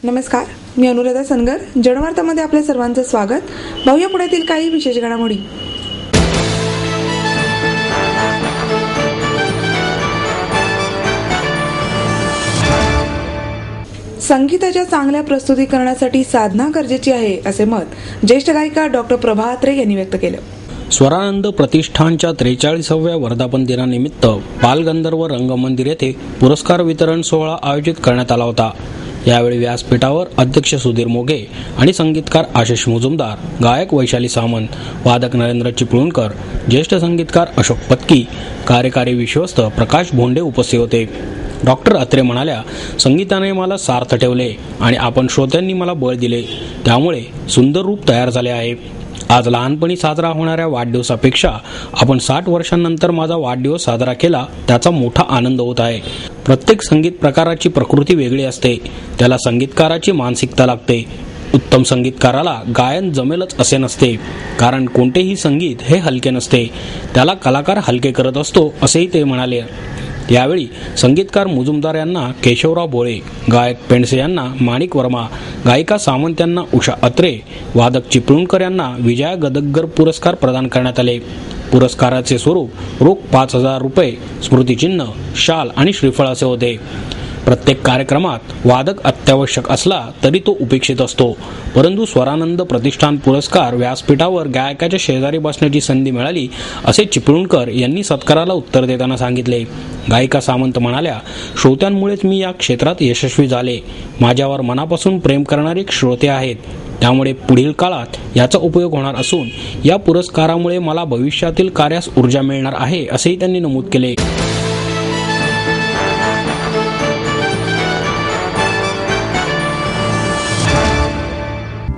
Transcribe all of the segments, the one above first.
नमस्कार, मी अनुराधा सनगर. जनवार्तामध्ये आपल्या सर्वांचं स्वागत. पाहूया पुण्यातील काही विशेष घडामोडी. संगीताच्या चांगल्या प्रस्तुतीकरणासाठी साधना गरजेची आहे, असे मत ज्येष्ठ गायिका डॉक्टर प्रभा अत्रे यांनी व्यक्त केलं. स्वरानंद प्रतिष्ठानच्या 43व्या वर्धापन दिनानिमित्त बालगंधर्व रंगमंदिर येथे पुरस्कार वितरण सोहळा आयोजित करण्यात आला होता. यावेळी व्यासपीठावर अध्यक्ष सुधीर मोघे आणि संगीतकार आशिष मुजुमदार, गायक वैशाली सामंत, वादक नरेंद्र चिपळूणकर, ज्येष्ठ संगीतकार अशोक पत्की, कार्यकारी विश्वस्त प्रकाश भोंडे उपस्थित होते. डॉक्टर अत्रे म्हणाल्या, संगीताने मला सार्थ ठेवले आणि आपण श्रोत्यांनी मला बळ दिले, त्यामुळे सुंदर रूप तयार झाले आहे. आज लहानपणी साजरा होणाऱ्या वाढदिवसापेक्षा आपण 60 वर्षांनंतर माझा वाढदिवस साजरा केला त्याचा मोठा आनंद होत आहे. प्रत्येक संगीत प्रकाराची प्रकृती वेगळी असते, त्याला संगीतकाराची मानसिकता लागते. उत्तम संगीतकाराला गायन जमेलच असे नसते, कारण कोणतेही संगीत हे हलके नसते, त्याला कलाकार हलके करत असतो, असेही ते म्हणाले. यावेळी संगीतकार मुजुमदार यांना केशवराव भोळे, गायक पेंडसे यांना माणिक वर्मा, गायिका सामंत यांना उषा अत्रे, वादक चिपळूणकर यांना विजया गदगकर पुरस्कार प्रदान करण्यात आले. पुरस्काराचे स्वरूप रोख 5,000 रुपये, स्मृतिचिन्ह, शाल आणि श्रीफळ असे होते. प्रत्येक कार्यक्रमात वादक अत्यावश्यक असला तरी तो उपेक्षित असतो, परंतु स्वरानंद प्रतिष्ठान पुरस्कार व्यासपीठावर गायकाच्या शेजारी बसण्याची संधी मिळाली, असे चिपळूणकर यांनी सत्काराला उत्तर देताना सांगितले. गायिका सामंत म्हणाल्या, श्रोत्यांमुळेच मी या क्षेत्रात यशस्वी झाले. माझ्यावर मनापासून प्रेम करणारे श्रोते आहेत, त्यामुळे पुढील काळात याचा उपयोग होणार असून या पुरस्कारामुळे मला भविष्यातील कार्यास ऊर्जा मिळणार आहे, असेही त्यांनी नमूद केले.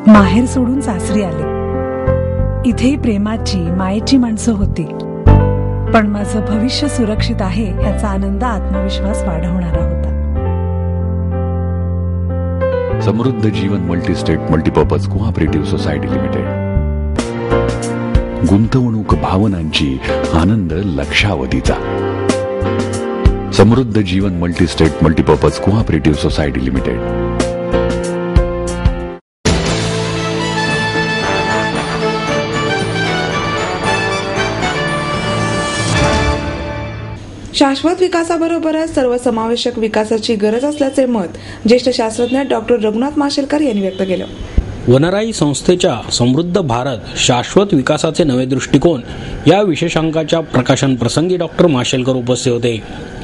माहेर सोडून सासरी आले. इथेही प्रेमाची, मायेची माणसं होती, पण माझं भविष्य सुरक्षित आहे याचा आनंद, आत्मविश्वास वाढवणारा होता. Samruddha Jeevan multistate multipurpose cooperative society limited. गुंतवणूक भावनांची, आनंद लक्षावधीचा. Samruddha Jeevan multistate multipurpose cooperative society limited. शाश्वत विकासाबरोबरच सर्वसमावेशक विकासाची गरज असल्याचे मत ज्येष्ठ शास्त्रज्ञ डॉक्टर रघुनाथ माशेलकर यांनी व्यक्त केलं. वनराई संस्थेच्या समृद्ध भारत शाश्वत विकासाचे नवे दृष्टिकोन या विशेषांकाच्या प्रकाशन प्रसंगी डॉक्टर माशेलकर उपस्थित होते.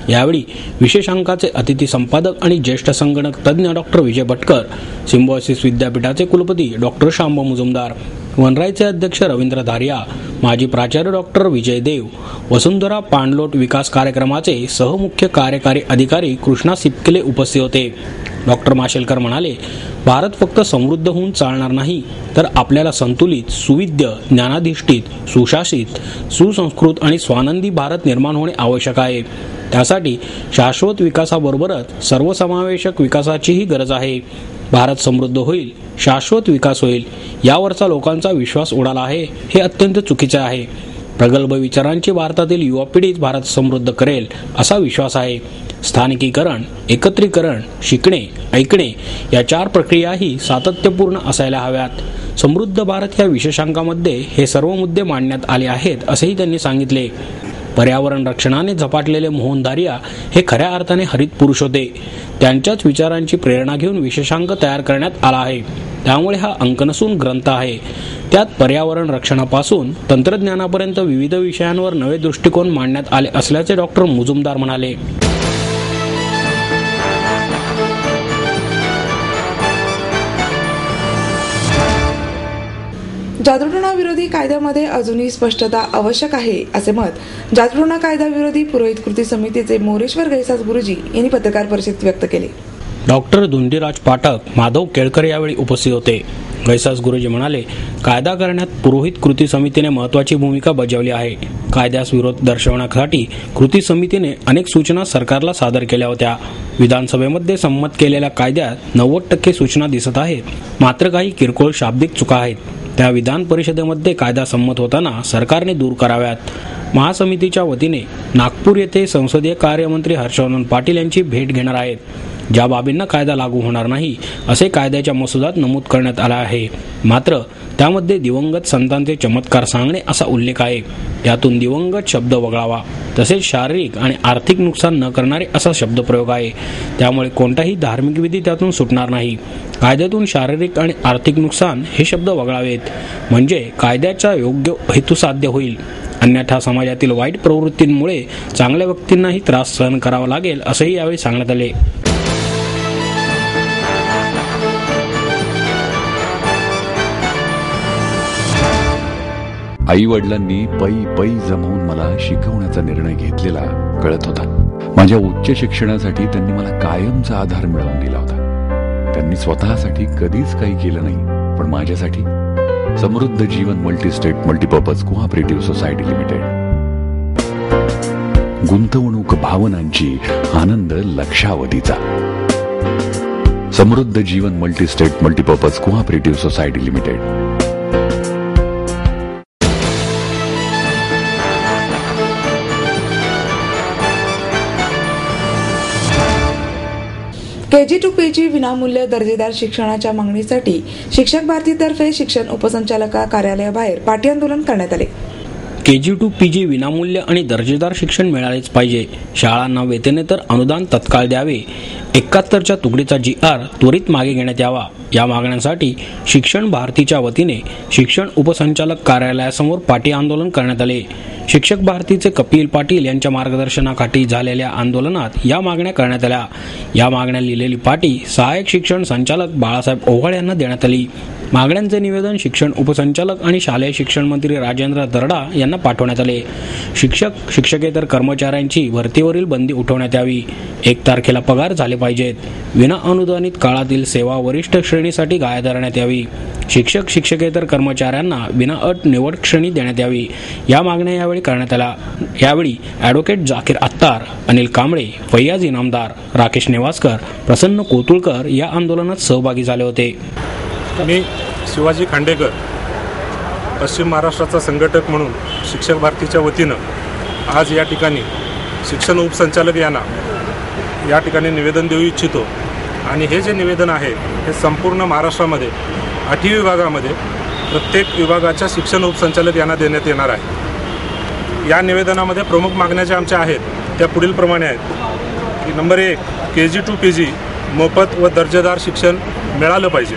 यावेळी विशेषांकाचे अतिथी संपादक आणि ज्येष्ठ संगणक तज्ज्ञ डॉक्टर विजय भटकर, सिम्बायोसिस विद्यापीठाचे कुलपती डॉक्टर शांबा मुजुमदार, वनराईचे अध्यक्ष रवींद्र धारिया, माजी प्राचार्य डॉक्टर विजय देव, वसुंधरा पाणलोट विकास कार्यक्रमाचे सहमुख्य कार्यकारी अधिकारी कृष्णा सिपकिले उपस्थित होते. डॉक्टर माशेलकर म्हणाले, भारत फक्त समृद्ध होऊन चालणार नाही, तर आपल्याला संतुलित, सुविद्य, ज्ञानाधिष्ठित, सुशासित, सुसंस्कृत आणि स्वानंदी भारत निर्माण होणे आवश्यक आहे. त्यासाठी शाश्वत विकासाबरोबरच सर्वसमावेशक विकासाचीही गरज आहे. भारत समृद्ध होईल, शाश्वत विकास होईल यावरचा लोकांचा विश्वास उडाला आहे, हे अत्यंत चुकीचे आहे. प्रगल्भ विचारांची भारतातील युवा पिढीच भारत समृद्ध करेल असा विश्वास आहे. स्थानिकीकरण, एकत्रीकरण, शिकणे, ऐकणे या 4 प्रक्रियाही सातत्यपूर्ण असायला हव्यात. समृद्ध भारत या विशेषांकामध्ये हे सर्व मुद्दे मांडण्यात आले आहेत, असेही त्यांनी सांगितले. पर्यावरण रक्षणाने झपाटलेले मोहन धारिया हे खऱ्या अर्थाने हरित पुरुष होते. त्यांच्याच विचारांची प्रेरणा घेऊन विशेषांक तयार करण्यात आला आहे, त्यामुळे हा अंक नसून ग्रंथ आहे. त्यात पर्यावरण रक्षणापासून तंत्रज्ञानापर्यंत विविध विषयांवर नवे दृष्टिकोन मांडण्यात आले असल्याचे डॉक्टर मुजुमदार म्हणाले. जादूटोणा विरोधी कायद्यामध्ये अजूनही स्पष्टता आवश्यक आहे, असे मत जादूटोणा कायदा विरोधी पुरोहित कृती समितीचे मोरेश्वर गैसास गुरुजी यांनी पत्रकार परिषदेत व्यक्त केले. डॉक्टर धुंडीराज पाठक, माधव केळकर यावेळी उपस्थित होते. गैसास गुरुजी म्हणाले, कायदा करण्यात पुरोहित कृती समितीने महत्त्वाची भूमिका बजावली आहे. कायद्यास विरोध दर्शवण्यासाठी कृती समितीने अनेक सूचना सरकारला सादर केल्या होत्या. विधानसभेमध्ये संमत केलेल्या कायद्यात 90% सूचना दिसत आहेत, मात्र काही किरकोळ शाब्दिक चुका आहेत. त्या विधान परिषदेमध्ये कायदा संमत होताना सरकारने दूर कराव्यात. महासमितीच्या वतीने नागपूर येथे संसदीय कार्यमंत्री हर्षवर्धन पाटील यांची भेट घेणार आहेत. ज्या बाबींना कायदा लागू होणार नाही असे कायद्याच्या मसुद्यात नमूद करण्यात आले आहे. मात्र त्यामध्ये दिवंगत संतांचे चमत्कार सांगणे असा उल्लेख आहे. यातून दिवंगत शब्द वगळावा. तसेच शारीरिक आणि आर्थिक नुकसान न करणारे असा शब्दप्रयोग आहे. त्यामुळे कोणताही धार्मिक विधी त्यातून सुटणार नाही. कायद्यातून शारीरिक आणि आर्थिक नुकसान हे शब्द वगळावेत, म्हणजे कायद्याचा योग्य हेतू साध्य होईल. अन्यथा समाजातील वाईट प्रवृत्तींमुळे चांगल्या व्यक्तींनाही त्रास सहन करावा लागेल असंही यावेळी सांगण्यात आले. आई वडिलांनी पै जमवून मला शिकवण्याचा निर्णय घेतलेला कळत होता. माझ्या उच्च शिक्षणासाठी त्यांनी मला कायमचा आधार मिळवून दिला होता. त्यांनी स्वतःसाठी कधीच काही केलं नाही, पण माझ्यासाठी Samruddha Jeevan multistate multipurpose cooperative society limited. गुंतवणूक भावनांची, आनंद लक्षावधीचा. Samruddha Jeevan multistate multipurpose cooperative society limited. KG to PG विनामूल्य दर्जेदार शिक्षणाच्या मागणीसाठी शिक्षक भारतीतर्फे शिक्षण उपसंचालका कार्यालयाबाहेर पाठी आंदोलन करण्यात आले. KG to PG विनामूल्य आणि दर्जेदार शिक्षण मिळालेच पाहिजे. शाळांना वेतनेतर अनुदान तत्काळ द्यावे. 71च्या तुकडीचा GR त्वरित मागे घेण्यात यावा. या मागण्यांसाठी शिक्षण भारतीच्या वतीने शिक्षण उपसंचालक कार्यालयासमोर पाठी आंदोलन करण्यात आले. शिक्षक भारतीचे कपिल पाटील यांच्या मार्गदर्शनाखाली झालेल्या आंदोलनात या मागण्या करण्यात आल्या. या मागण्या लिहिलेली पाटी सहाय्यक शिक्षण संचालक बाळासाहेब ओव्हाळ यांना देण्यात आली. मागण्यांचे निवेदन शिक्षण उपसंचालक आणि शालेय शिक्षण मंत्री राजेंद्र दर्डा यांना पाठवण्यात आले. शिक्षक शिक्षकेतर कर्मचाऱ्यांची भरतीवरील बंदी उठवण्यात यावी. 1 तारखेला पगार झाले पाहिजेत. विना अनुदानित काळातील सेवा वरिष्ठ श्रेणीसाठी गाय धरण्यात यावी. शिक्षक शिक्षकेतर कर्मचाऱ्यांना विना अट निवड श्रेणी देण्यात यावी. या मागण्या यावेळी करण्यात आल्या. यावेळी ॲडव्होकेट जाकीर अत्तार, अनिल कांबळे, फैयाज इनामदार, राकेश नेवासकर, प्रसन्न कोतुळकर या आंदोलनात सहभागी झाले होते. मी शिवाजी खांडेकर, पश्चिम महाराष्ट्राचा संघटक म्हणून शिक्षक भारतीच्या वतीनं आज या ठिकाणी शिक्षण उपसंचालक यांना या ठिकाणी निवेदन देऊ इच्छितो. आणि हे जे निवेदन आहे हे संपूर्ण महाराष्ट्रामध्ये 8 विभागामध्ये प्रत्येक विभागाच्या शिक्षण उपसंचालक यांना देण्यात येणार आहे. या निवेदनामध्ये प्रमुख मागण्या ज्या आमच्या आहेत त्या पुढीलप्रमाणे आहेत की नंबर 1, KG to PG मोफत व दर्जेदार शिक्षण मिळालं पाहिजे.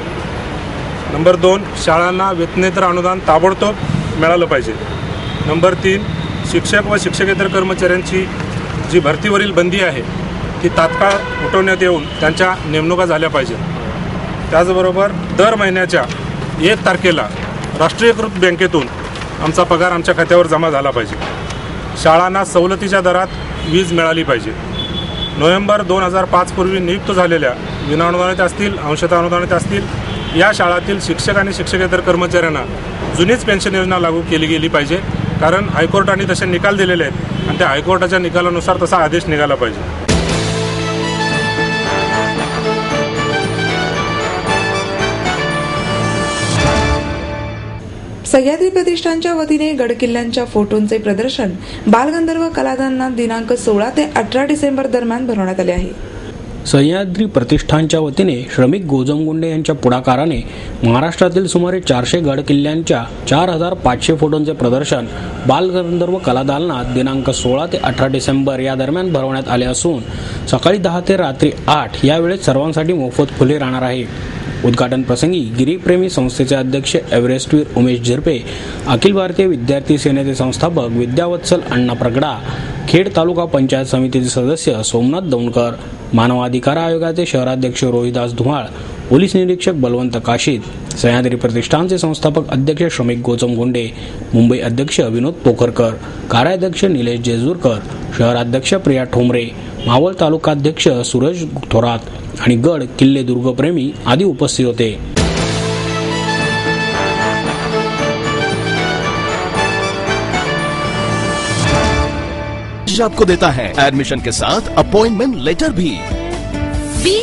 नंबर 2, शाळांना वेतनेतर अनुदान ताबडतोब मिळालं पाहिजे. नंबर 3, शिक्षक व शिक्षकेतर कर्मचाऱ्यांची जी भरतीवरील बंदी आहे ती तात्काळ उठवण्यात येऊन त्यांच्या नेमणुका झाल्या पाहिजेत. त्याचबरोबर दर महिन्याच्या 1 तारखेला राष्ट्रीयकृत बँकेतून आमचा पगार आमच्या खात्यावर जमा झाला पाहिजे. शाळांना सवलतीच्या दरात वीज मिळाली पाहिजे. नोव्हेंबर 2005 पूर्वी नियुक्त झालेल्या विनाअनुदानित असतील, अंशतः अनुदानित असतील या शाळातील शिक्षक आणि शिक्षकेतर कर्मचाऱ्यांना जुनीच पेन्शन योजना लागू केली गेली पाहिजे. कारण हायकोर्टाने तसे निकाल दिलेले आहेत आणि त्या हायकोर्टाच्या निकालानुसार तसा आदेश निघाला पाहिजे. सह्याद्री प्रतिष्ठानच्या वतीने गडकिल्ल्यांच्या फोटोंचे प्रदर्शन बालगंधर्व कलादालनात दिनांक 16 ते 18 डिसेंबर दरम्यान भरवण्यात आले आहे. सह्याद्री प्रतिष्ठानच्या वतीने श्रमिक गोजमगुंडे यांच्या पुढाकाराने महाराष्ट्रातील सुमारे 400 गड किल्ल्यांच्या 4500 फोटोंचे प्रदर्शन बालगंधर्व कलादालनात दिनांक 16 ते 18 डिसेंबर या दरम्यान भरवण्यात आले असून सकाळी 10 ते रात्री 8 या वेळेत सर्वांसाठी मोफत खुले राहणार आहे. उद्घाटन प्रसंगी गिरीप्रेमी संस्थेचे अध्यक्ष एव्हरेस्टवीर उमेश झिरपे, अखिल भारतीय विद्यार्थी सेनेचे संस्थापक विद्यावत्सल अण्णा प्रगडा, खेड तालुका पंचायत समितीचे सदस्य सोमनाथ दौंडकर, मानवाधिकार आयोगाचे शहराध्यक्ष रोहिदास धुमाळ, पोलीस निरीक्षक बलवंत काशीद, सह्याद्री प्रतिष्ठानचे संस्थापक अध्यक्ष श्रमिक गोजमगुंडे, मुंबई अध्यक्ष विनोद पोखरकर, कार्याध्यक्ष निलेश जेजूरकर, शहराध्यक्ष प्रिया ठोंबरे, मावळ तालुकाध्यक्ष सूरज थोरात आणि गड किल्ले दुर्गप्रेमी आदी उपस्थित होते. आपको देता है एडमिशन के साथ अपॉइंटमेंट लेटर भी. B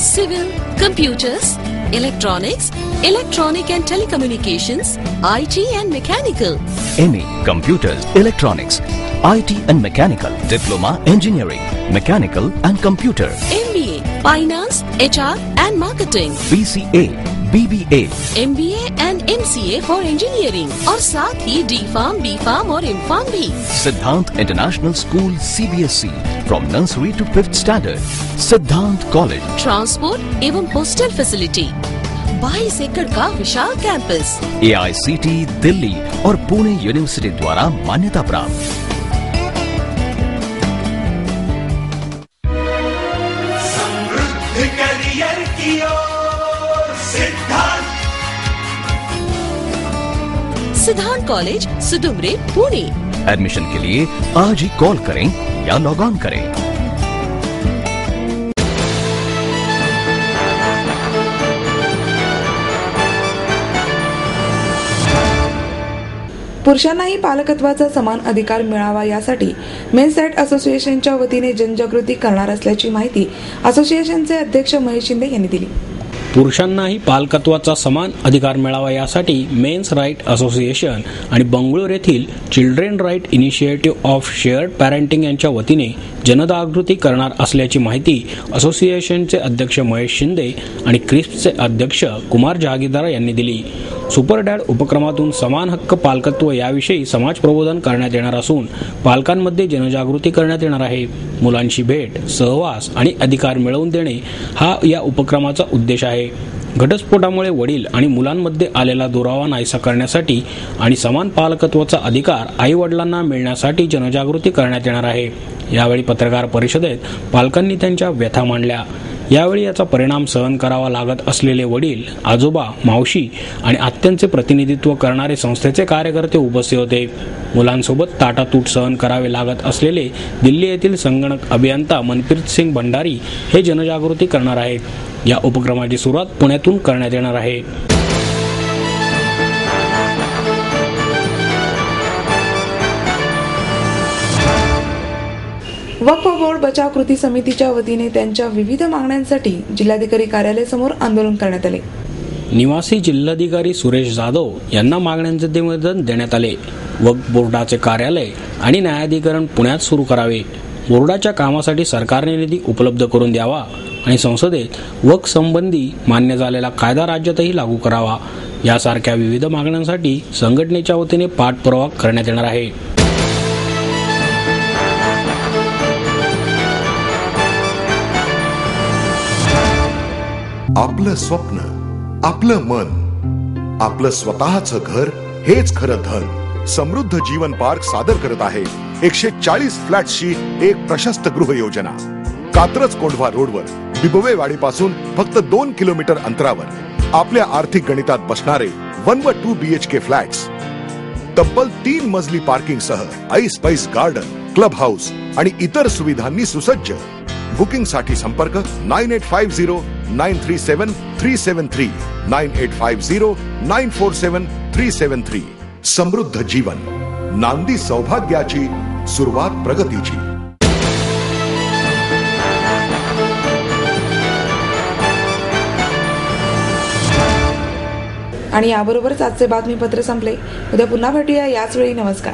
civil, computers, electronics, electronic and telecommunications, IT and mechanical. MA Computers, Electronics, IT and Mechanical, Diploma Engineering, Mechanical and Computer. MBA finance, HR and marketing, BCA, BBA, MBA and MCA for engineering और साथ ही D.Pharm, B.Pharm और M.Pharm भी। Siddhant International School CBSE from nursery to 5th standard. Siddhant College. Transport एवं hostel facility, 22 एकड़ का विशाल campus, AICT Delhi और Pune university द्वारा मान्यता प्राप्त। करियर की ओर सिद्धांत कॉलेज सुदुमरे पुणे। एडमिशन के लिए आज ही कॉल करें या लॉग ऑन करें। पुरुषांनाही पालकत्वाचा समान अधिकार मिळावा यासाठी मेन्स राईट असोसिएशनच्या वतीने जनजागृती करणार असल्याची माहिती असोसिएशनचे अध्यक्ष महेश शिंदे यांनी दिली। पुरुषांनाही पालकत्वाचा समान अधिकार मिळावा यासाठी मेन्स राईट असोसिएशन आणि बंगळूर येथील children right initiative of shared parenting यांच्या वतीने जनजागृती करणार असल्याची माहिती असोसिएशनचे अध्यक्ष महेश शिंदे आणि क्रिस्पचे अध्यक्ष कुमार जहागीरदार यांनी दिली। सुपर डॅड उपक्रमातून समान हक्क पालकत्व याविषयी समाज प्रबोधन करण्यात येणार असून पालकांमध्ये जनजागृती करण्यात येणार आहे। मुलांशी भेट, सहवास आणि अधिकार मिळवून देणे हा या उपक्रमाचा उद्देश आहे। घटस्फोटामुळे वडील आणि मुलांमध्ये आलेला दुरावा नाहीसा करण्यासाठी आणि समान पालकत्वाचा अधिकार आई वडिलांना मिळण्यासाठी जनजागृती करण्यात येणार आहे। यावेळी पत्रकार परिषदेत पालकांनी त्यांच्या व्यथा मांडल्या। यावेळी याचा परिणाम सहन करावा लागत असलेले वडील, आजोबा, मावशी आणि आत्यांचे प्रतिनिधित्व करणारे संस्थेचे कार्यकर्ते उपस्थित होते। मुलांसोबत ताटातूट सहन करावे लागत असलेले दिल्ली येथील संगणक अभियंता मनप्रीत सिंग भंडारी हे जनजागृती करणार आहेत। या उपक्रमाची सुरुवात पुण्यातून करण्यात येणार आहे। वक्फ बोर्ड बचाव कृती समितीच्या वतीने त्यांच्या विविध मागण्यांसाठी जिल्हाधिकारी कार्यालयासमोर आंदोलन करण्यात आले। निवासी जिल्हाधिकारी सुरेश जाधव यांना मागण्यांचे निवेदन देण्यात आले। वक्फ बोर्डाचे कार्यालय आणि न्यायाधिकरण पुण्यात सुरू करावे, बोर्डाच्या कामासाठी सरकारने निधी उपलब्ध करून द्यावा आणि संसदेत वक्फ संबंधी मान्य झालेला कायदा राज्यातही लागू करावा यासारख्या विविध मागण्यांसाठी संघटनेच्या वतीने पाठपुरावा करण्यात येणार आहे। आपलं स्वप्न, आपलं मन, आपलं स्वतःचं घर हेच खरं धन। समृद्ध जीवन पार्क सादर करत आहे 140 फ्लॅट्सची एक प्रशस्त गृह योजना। कात्रज कोंढवा रोडवर बिबवेवाडीपासून फक्त 2 किलोमीटर अंतरावर आपल्या आर्थिक गणितात बसणारे 1 व 2 BHK फ्लॅट्स, तब्बल 3 मजली पार्किंग सह ऐस पैस गार्डन, क्लब हाऊस आणि इतर सुविधांनी सुसज्ज। बुकिंग साठी संपर्क 9850937373 9850947373। समृद्ध जीवन, नांदी सौभाग्याची, सुरुवात प्रगतीची। आणि याबरोबरच आजचे बातमीपत्र संपले। उद्या पुन्हा भेटूया याच वेळी। नमस्कार।